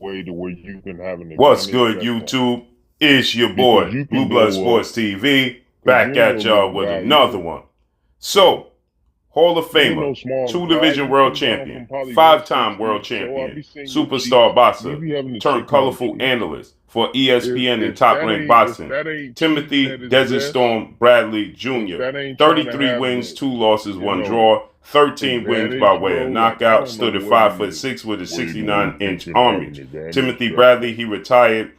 way to where you can have an What's advantage good, at point YouTube? It's your because boy, you Blue can Blood go up Sports TV, because back you ain't at no y'all little with guy. another one. Yeah, So, Hall of you ain't Famer, no small guy. two-division You world come down champion, from probably five-time world 160. So I champion, be seeing your superstar cheeks. You boxer, be having the turned chicken on colorful cheeks. analyst for ESPN and If Top that Rank ain't if Boxing, that ain't cheeks Timothy at its Desert best, Storm Bradley if Jr., that ain't trying to 33 have wins, the 2 losses, you 1 know draw, 13 wins by advantage, way of bro, like I knockout, don't know stood at what he is. 5'6" with a Where he know he think 69-inch him arm having reach. advantage Timothy at Bradley, point he retired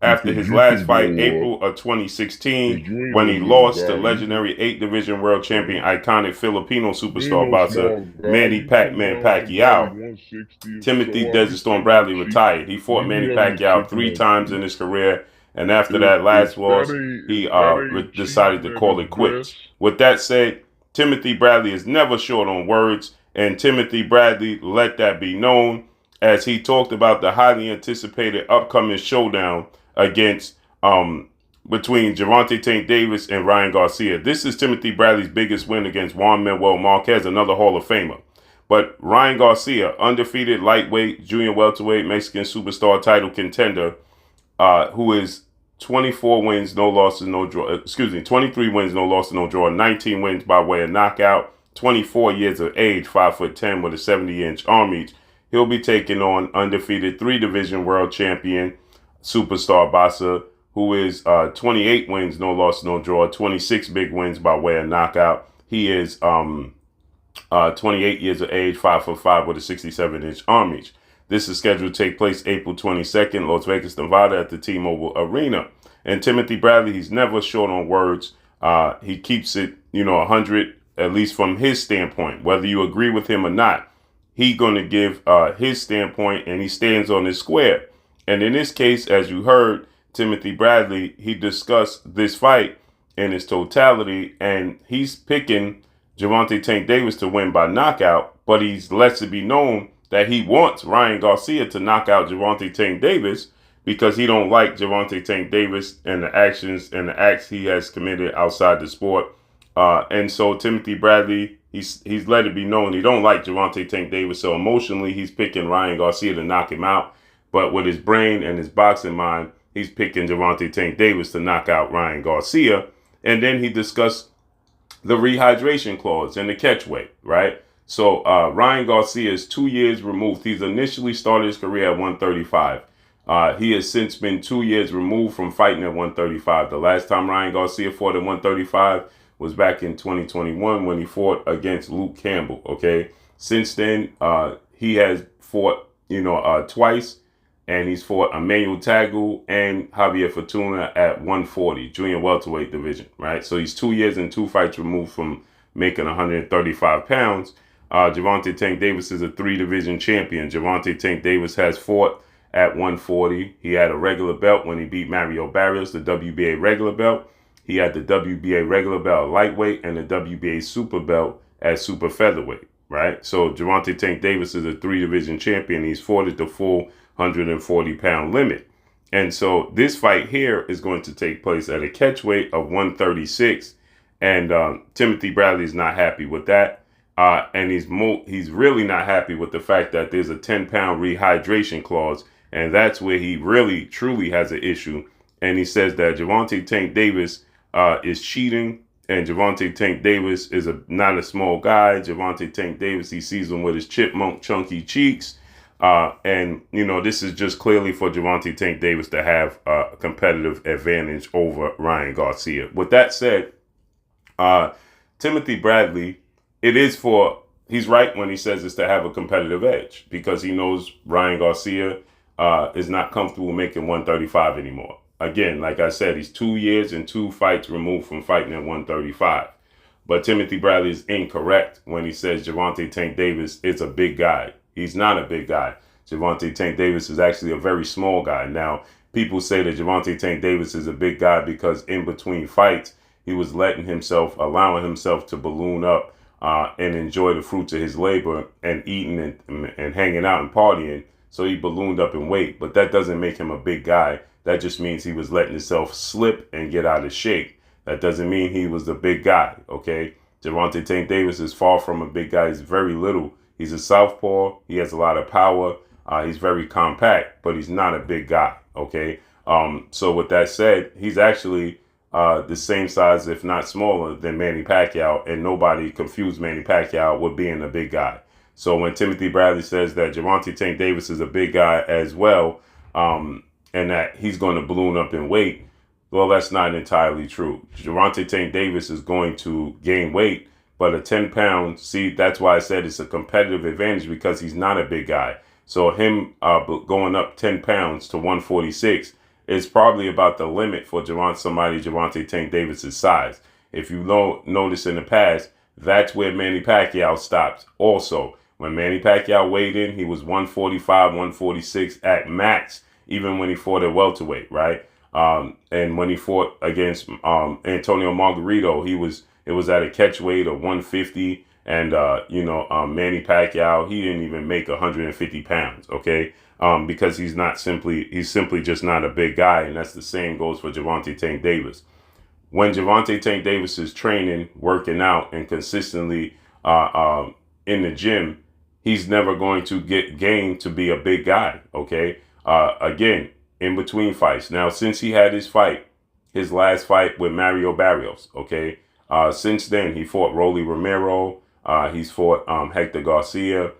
after because his you last can fight, go up April of 2016, because you ain't when no he little lost to guy. legendary 8-division world champion, Yeah. iconic Filipino You ain't superstar no boxer small guy. Manny You come Pac-Man down from probably Pacquiao. 160 or Timothy so. I be Desert Storm seeing your Bradley cheeks. retired. He fought You be Manny having the Pacquiao chicken 3 on times in cheeks. his career, and after that If last loss, he that ain't cheeks decided to at call his it quits. best, With that said, Timothy Bradley is never short on words, and Timothy Bradley let that be known as he talked about the highly anticipated upcoming showdown against between Gervonta Tank Davis and Ryan Garcia. This is Timothy Bradley's biggest win against Juan Manuel Marquez, another Hall of Famer. But Ryan Garcia, undefeated lightweight, junior welterweight, Mexican superstar title contender, who is 24 wins, no losses, no draw. 23 wins, no losses, no draw. 19 wins by way of knockout. 24 years of age, 5'10" with a 70-inch arm reach. He'll be taking on undefeated 3-division world champion, superstar boxer, who is 28 wins, no loss, no draw, 26 big wins by way of knockout. He is 28 years of age, 5'5" with a 67-inch arm reach. This is scheduled to take place April 22nd, Las Vegas, Nevada, at the T-Mobile Arena. And Timothy Bradley, he's never short on words. He keeps it, 100, at least from his standpoint. Whether you agree with him or not, he's going to give his standpoint, and he stands on his square. And in this case, as you heard, Timothy Bradley, he discussed this fight in its totality, and he's picking Gervonta Tank Davis to win by knockout, but he's lets it be known that he wants Ryan Garcia to knock out Gervonta Tank Davis because he don't like Gervonta Tank Davis and the actions and the acts he has committed outside the sport. And so Timothy Bradley, he's let it be known he don't like Gervonta Tank Davis, so emotionally he's picking Ryan Garcia to knock him out. But with his brain and his boxing mind, he's picking Gervonta Tank Davis to knock out Ryan Garcia. And then he discussed the rehydration clause and the catch weight, right? So Ryan Garcia is 2 years removed. He's initially started his career at 135. He has since been 2 years removed from fighting at 135. The last time Ryan Garcia fought at 135 was back in 2021 when he fought against Luke Campbell. Okay, since then he has fought, twice, and he's fought Emmanuel Tagu and Javier Fortuna at 140, junior welterweight division, right? So he's 2 years and 2 fights removed from making 135 pounds. Gervonta Tank Davis is a 3-division champion. Gervonta Tank Davis has fought at 140. He had a regular belt when he beat Mario Barrios, the WBA regular belt. He had the WBA regular belt lightweight and the WBA super belt at super featherweight, right? So Gervonta Tank Davis is a 3-division champion. He's fought at the full 140-pound limit. And so this fight here is going to take place at a catch weight of 136. And Timothy Bradley is not happy with that. And he's really not happy with the fact that there's a 10-pound rehydration clause. And that's where he really, truly has an issue. And he says that Gervonta Tank Davis is cheating. And Gervonta Tank Davis is not a small guy. Gervonta Tank Davis, he sees him with his chipmunk chunky cheeks. And this is just clearly for Gervonta Tank Davis to have a competitive advantage over Ryan Garcia. With that said, Timothy Bradley, he's right when he says it's to have a competitive edge because he knows Ryan Garcia is not comfortable making 135 anymore. Again, like I said, he's 2 years and 2 fights removed from fighting at 135. But Timothy Bradley is incorrect when he says Gervonta Tank Davis is a big guy. He's not a big guy. Gervonta Tank Davis is actually a very small guy. Now, people say that Gervonta Tank Davis is a big guy because in between fights, he was allowing himself to balloon up and enjoy the fruits of his labor and eating and hanging out and partying. So he ballooned up in weight. But that doesn't make him a big guy. That just means he was letting himself slip and get out of shape. That doesn't mean he was a big guy, okay? Gervonta Tank Davis is far from a big guy. He's very little. He's a southpaw. He has a lot of power. He's very compact, but he's not a big guy. Okay. So with that said, he's actually the same size, if not smaller, than Manny Pacquiao, and nobody confused Manny Pacquiao with being a big guy. So when Timothy Bradley says that Gervonta Tank Davis is a big guy as well, and that he's going to balloon up in weight, well, that's not entirely true. Gervonta Tank Davis is going to gain weight, but a 10-pound, see, that's why I said it's a competitive advantage, because he's not a big guy. So him going up 10 pounds to 146 is probably about the limit for Gervonta Tank Davis's size. If you notice in the past, that's where Manny Pacquiao stopped also. When Manny Pacquiao weighed in, he was 145, 146 at max, even when he fought at welterweight, right? And when he fought against Antonio Margarito, it was at a catch weight of 150. And, Manny Pacquiao, he didn't even make 150 pounds, okay? Because he's simply just not a big guy. And that's the same goes for Gervonta Tank Davis. When Gervonta Tank Davis is training, working out, and consistently in the gym, he's never going to gain to be a big guy, okay? Again, in between fights. Now, since he had his last fight with Mario Barrios, okay? Since then, he fought Rolly Romero. He's fought Hector Garcia,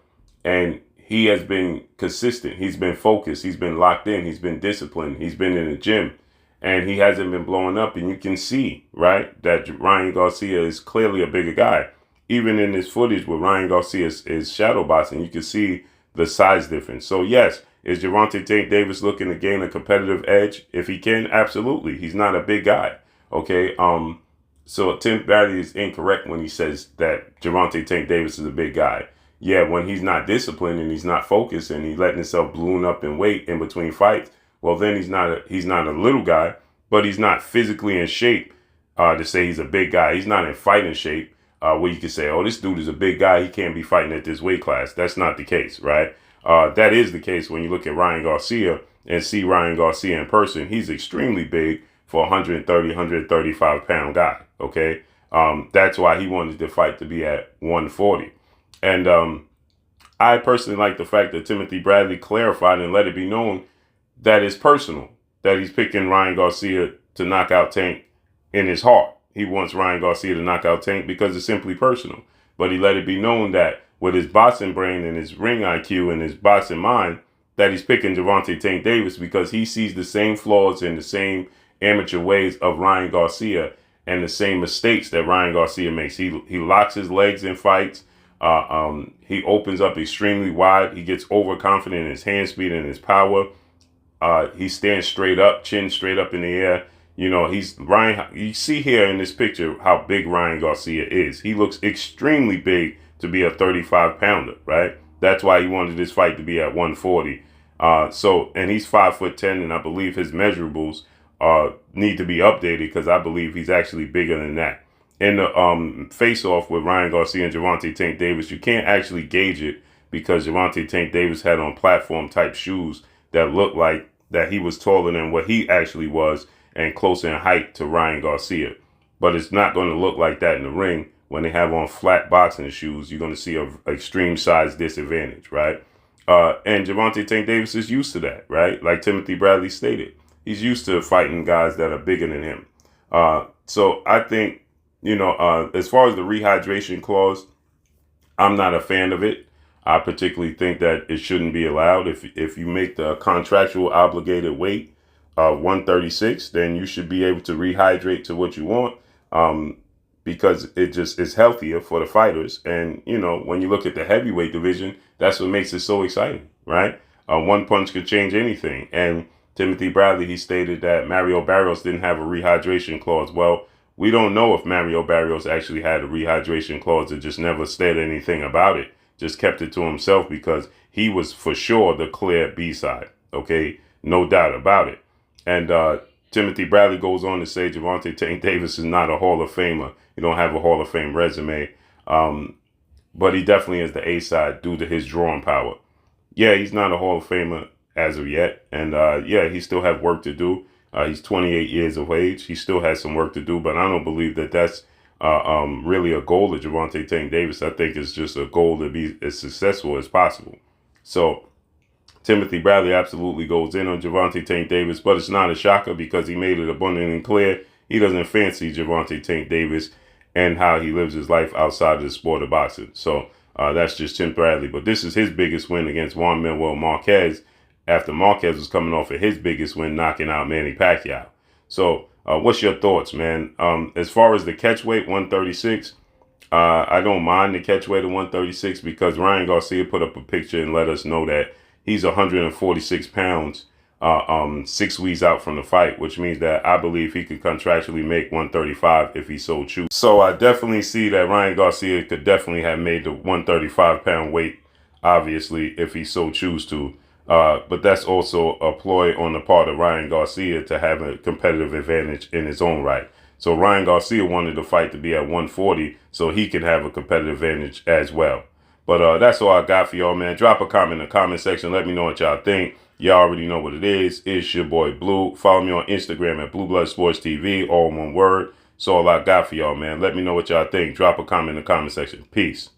and he has been consistent. He's been focused. He's been locked in. He's been disciplined. He's been in the gym, and he hasn't been blowing up. And you can see, right, that Ryan Garcia is clearly a bigger guy. Even in this footage where Ryan Garcia is shadowboxing, you can see the size difference. So yes, is Gervonta Tank Davis looking to gain a competitive edge? If he can, absolutely. He's not a big guy. Okay. So Tim Bradley is incorrect when he says that Gervonta Tank Davis is a big guy. Yeah, when he's not disciplined and he's not focused and he's letting himself balloon up in weight in between fights, well, then he's not a little guy, but he's not physically in shape to say he's a big guy. He's not in fighting shape where you can say, oh, this dude is a big guy. He can't be fighting at this weight class. That's not the case, right? That is the case when you look at Ryan Garcia and see Ryan Garcia in person. He's extremely big for a 130, 135 pound guy. Okay. That's why he wanted the fight to be at 140. And I personally like the fact that Timothy Bradley clarified and let it be known that it's personal, that he's picking Ryan Garcia to knock out Tank in his heart. He wants Ryan Garcia to knock out Tank because it's simply personal. But he let it be known that with his boxing brain and his ring IQ and his boxing mind, that he's picking Gervonta Tank Davis because he sees the same flaws and the same amateur ways of Ryan Garcia and the same mistakes that Ryan Garcia makes. He locks his legs in fights. He opens up extremely wide. He gets overconfident in his hand speed and his power. He stands straight up, chin straight up in the air. You know, you see here in this picture how big Ryan Garcia is. He looks extremely big to be a 35 pounder, right? That's why he wanted this fight to be at 140. And he's 5'10", and I believe his measurables need to be updated because I believe he's actually bigger than that. In the face-off with Ryan Garcia and Gervonta Tank Davis, you can't actually gauge it because Gervonta Tank Davis had on platform-type shoes that looked like that he was taller than what he actually was and closer in height to Ryan Garcia. But it's not going to look like that in the ring when they have on flat boxing shoes. You're going to see an extreme size disadvantage, right? And Gervonta Tank Davis is used to that, right? Like Timothy Bradley stated. He's used to fighting guys that are bigger than him. So I think, as far as the rehydration clause, I'm not a fan of it. I particularly think that it shouldn't be allowed. If you make the contractual obligated weight 136, then you should be able to rehydrate to what you want because it just is healthier for the fighters. And, when you look at the heavyweight division, that's what makes it so exciting, right? One punch could change anything. And Timothy Bradley, he stated that Mario Barrios didn't have a rehydration clause. Well, we don't know if Mario Barrios actually had a rehydration clause and just never said anything about it. Just kept it to himself because he was for sure the clear B-side. Okay, no doubt about it. And Timothy Bradley goes on to say Gervonta Tank Davis is not a Hall of Famer. He don't have a Hall of Fame resume. But he definitely is the A-side due to his drawing power. Yeah, he's not a Hall of Famer as of yet. And he still has work to do. He's 28 years of age. He still has some work to do, but I don't believe that that's really a goal of Gervonta Tank Davis. I think it's just a goal to be as successful as possible. So Timothy Bradley absolutely goes in on Gervonta Tank Davis, but it's not a shocker because he made it abundantly clear he doesn't fancy Gervonta Tank Davis and how he lives his life outside of the sport of boxing. So that's just Tim Bradley. But this is his biggest win against Juan Manuel Marquez after Marquez was coming off of his biggest win, knocking out Manny Pacquiao. So what's your thoughts, man? As far as the catch weight, 136, I don't mind the catch weight of 136 because Ryan Garcia put up a picture and let us know that he's 146 pounds 6 weeks out from the fight, which means that I believe he could contractually make 135 if he so chooses. So I definitely see that Ryan Garcia could definitely have made the 135 pound weight, obviously, if he so choose to. But that's also a ploy on the part of Ryan Garcia to have a competitive advantage in his own right. So Ryan Garcia wanted the fight to be at 140 so he can have a competitive advantage as well. But that's all I got for y'all, man. Drop a comment in the comment section. Let me know what y'all think. Y'all already know what it is. It's your boy Blue. Follow me on Instagram at Blue Blood Sports TV, all one word. That's all I got for y'all, man. Let me know what y'all think. Drop a comment in the comment section. Peace.